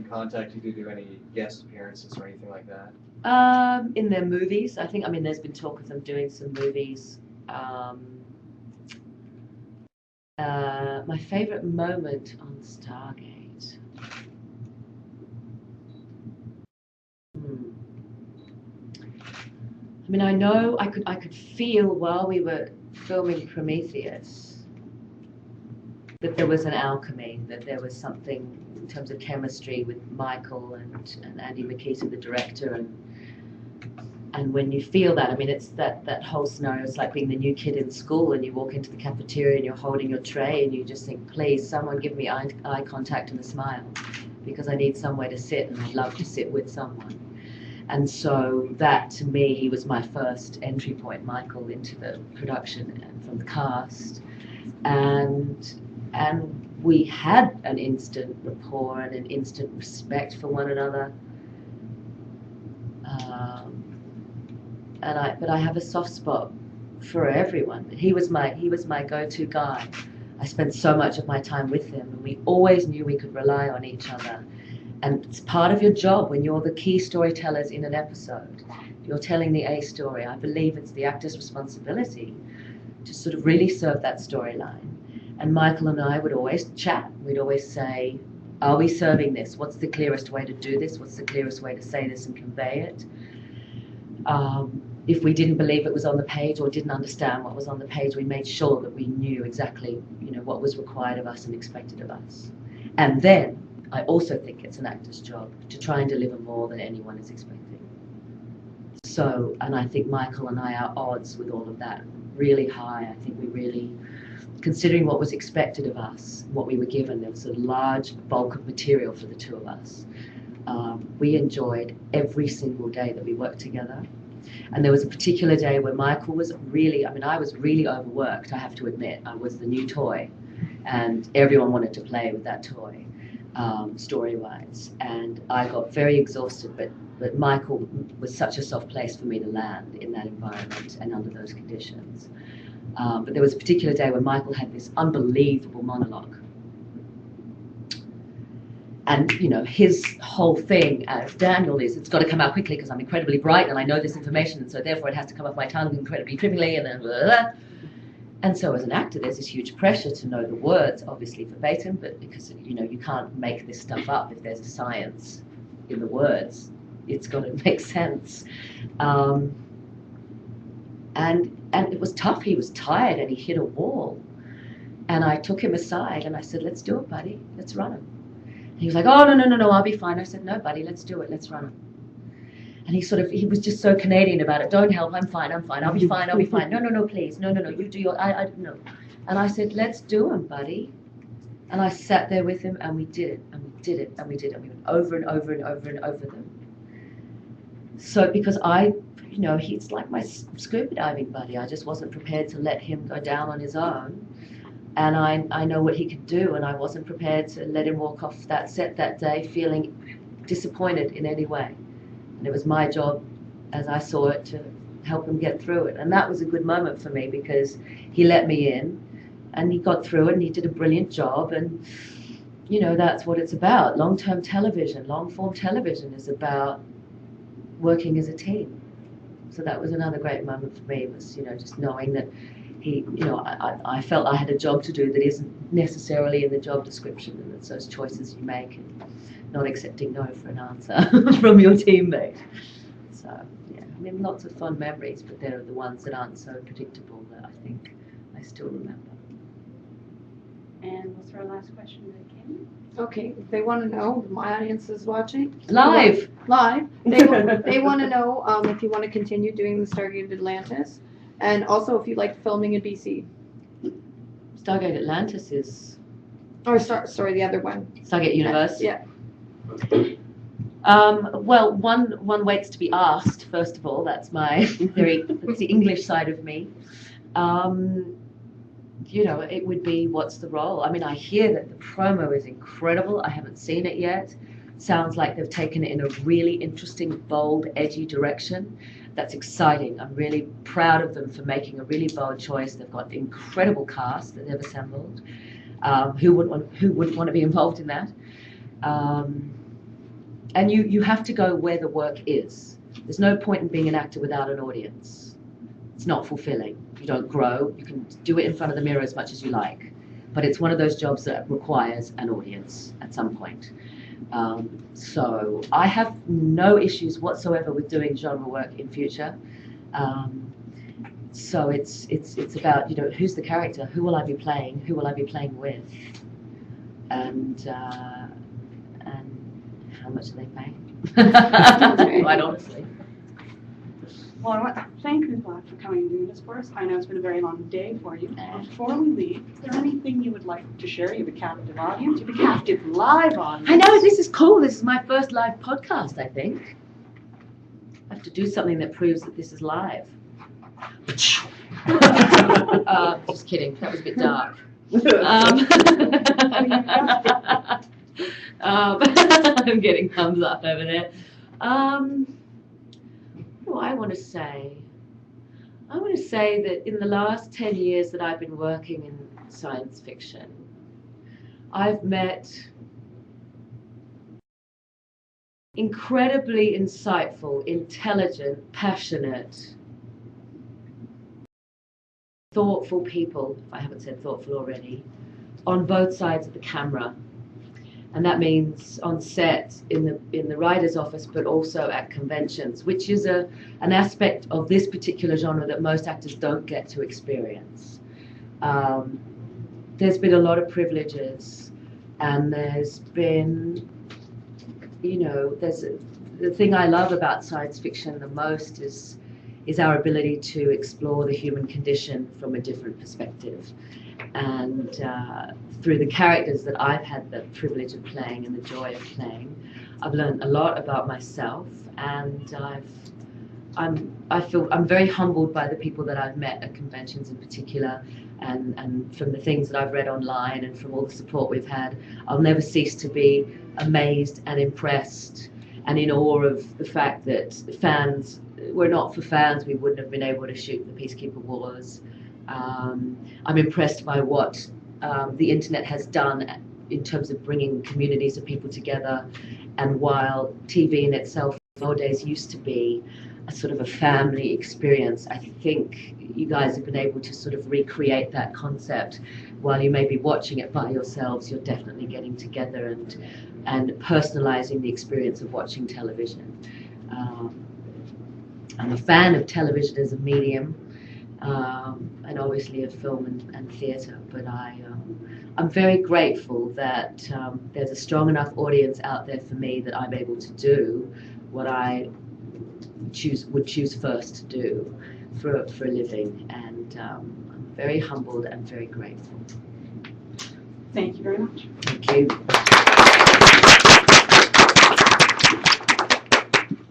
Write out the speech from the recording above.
contact you to do any guest appearances or anything like that? In their movies, I think. I mean, there's been talk of them doing some movies. My favorite moment on Stargate. I mean, I know I could feel while we were filming Prometheus that there was an alchemy, that there was something in terms of chemistry with Michael and Andy Makita, the director, and when you feel that, I mean, it's that whole scenario. It's like being the new kid in school, and you walk into the cafeteria and you're holding your tray, and you just think, please, someone give me eye contact and a smile, because I need somewhere to sit, and I'd love to sit with someone. And so that, to me, was my first entry point, Michael, into the production and from the cast. And we had an instant rapport and an instant respect for one another. But I have a soft spot for everyone. He was my go-to guy. I spent so much of my time with him, and we always knew we could rely on each other. And it's part of your job when you're the key storytellers in an episode. You're telling the A story. I believe it's the actor's responsibility to sort of really serve that storyline. And Michael and I would always chat. We'd always say, are we serving this? What's the clearest way to do this? What's the clearest way to say this and convey it? If we didn't believe it was on the page or didn't understand what was on the page, we made sure that we knew exactly, what was required of us and expected of us. And then I also think it's an actor's job to try and deliver more than anyone is expecting. So, and I think Michael and I, our odds with all of that really high. I think we really, considering what was expected of us, what we were given, there was a large bulk of material for the two of us. We enjoyed every single day that we worked together. And there was a particular day where Michael was really, I was really overworked, I have to admit. I was the new toy, and everyone wanted to play with that toy, story-wise. And I got very exhausted, but Michael was such a soft place for me to land in that environment and under those conditions. But there was a particular day when Michael had this unbelievable monologue. And, his whole thing as Daniel is, it's got to come out quickly because I'm incredibly bright and I know this information, and so therefore it has to come off my tongue incredibly trippingly, and then blah, blah, blah. And so as an actor, there's this huge pressure to know the words, obviously verbatim, but because, you can't make this stuff up. If there's a science in the words, it's got to make sense. And it was tough. He was tired and he hit a wall. And I took him aside and I said, let's do it, buddy. Let's run him. And he was like, oh, no, I'll be fine. I said, no, buddy, let's do it. Let's run him. And he was just so Canadian about it. Don't help, I'm fine, I'll be fine. No, please, no, you do your, no. And I said, let's do him, buddy. And I sat there with him, and we did it, and we did it, and we did it. And we went over and over and over and over them. So because he's like my scuba diving buddy. I just wasn't prepared to let him go down on his own. And I know what he could do, and I wasn't prepared to let him walk off that set that day feeling disappointed in any way. And it was my job, as I saw it, to help him get through it. And that was a good moment for me because he let me in and he got through it and he did a brilliant job. And, that's what it's about. Long-term television, long-form television is about working as a team. So that was another great moment for me, was, just knowing that I felt I had a job to do that isn't necessarily in the job description, and it's those choices you make and not accepting no for an answer from your teammate. So, yeah, lots of fond memories, but they're the ones that aren't so predictable that I think I still remember. And what's our last question that came in? Okay, if they want to know, my audience is watching. Live. They want to know if you want to continue doing the Stargate Atlantis, and also if you like filming in BC. Stargate Atlantis is... Or sorry, the other one. Stargate Universe? Yeah. Well, one waits to be asked, first of all. That's that's the English side of me. It would be, what's the role? I hear that the promo is incredible. I haven't seen it yet. Sounds like they've taken it in a really interesting, bold, edgy direction. That's exciting. I'm really proud of them for making a really bold choice. They've got an incredible cast that they've assembled. Who wouldn't want to be involved in that? and you have to go where the work is. There's no point in being an actor without an audience. It's not fulfilling. You don't grow. You can do it in front of the mirror as much as you like, but it's one of those jobs that requires an audience at some point. So I have no issues whatsoever with doing genre work in future. So it's about, you know, who's the character, who will I be playing, who will I be playing with, and how much are they paying? Quite honestly. Well, I want to thank Ms. Black for coming and doing this for us. I know it's been a very long day for you. Before we leave, is there anything you would like to share? You have a captive audience. You have a captive live audience. I know, this is cool. This is my first live podcast, I think. I have to do something that proves that this is live. Just kidding. That was a bit dark. I'm getting thumbs up over there. What do I want to say? I want to say that in the last 10 years that I've been working in science fiction, I've met incredibly insightful, intelligent, passionate, thoughtful people, if I haven't said thoughtful already, on both sides of the camera. And that means on set, in the writer's office, but also at conventions, which is an aspect of this particular genre that most actors don't get to experience. There's been a lot of privileges, and there's been, you know, the thing I love about science fiction the most is our ability to explore the human condition from a different perspective. And through the characters that I've had the privilege of playing and the joy of playing, I've learned a lot about myself, and I'm very humbled by the people that I've met at conventions in particular, and from the things that I've read online and from all the support we've had. I'll never cease to be amazed and impressed and in awe of the fact that fans, were not for fans, we wouldn't have been able to shoot the Peacekeeper Wars. I'm impressed by what the internet has done in terms of bringing communities of people together. And while TV in itself nowadays used to be a sort of a family experience, I think you guys have been able to sort of recreate that concept. While you may be watching it by yourselves, you're definitely getting together and personalizing the experience of watching television. I'm a fan of television as a medium, and obviously of film and theatre, but I'm very grateful that there's a strong enough audience out there for me that I'm able to do what I would choose first to do for a living, and I'm very humbled and very grateful. Thank you very much. Thank you.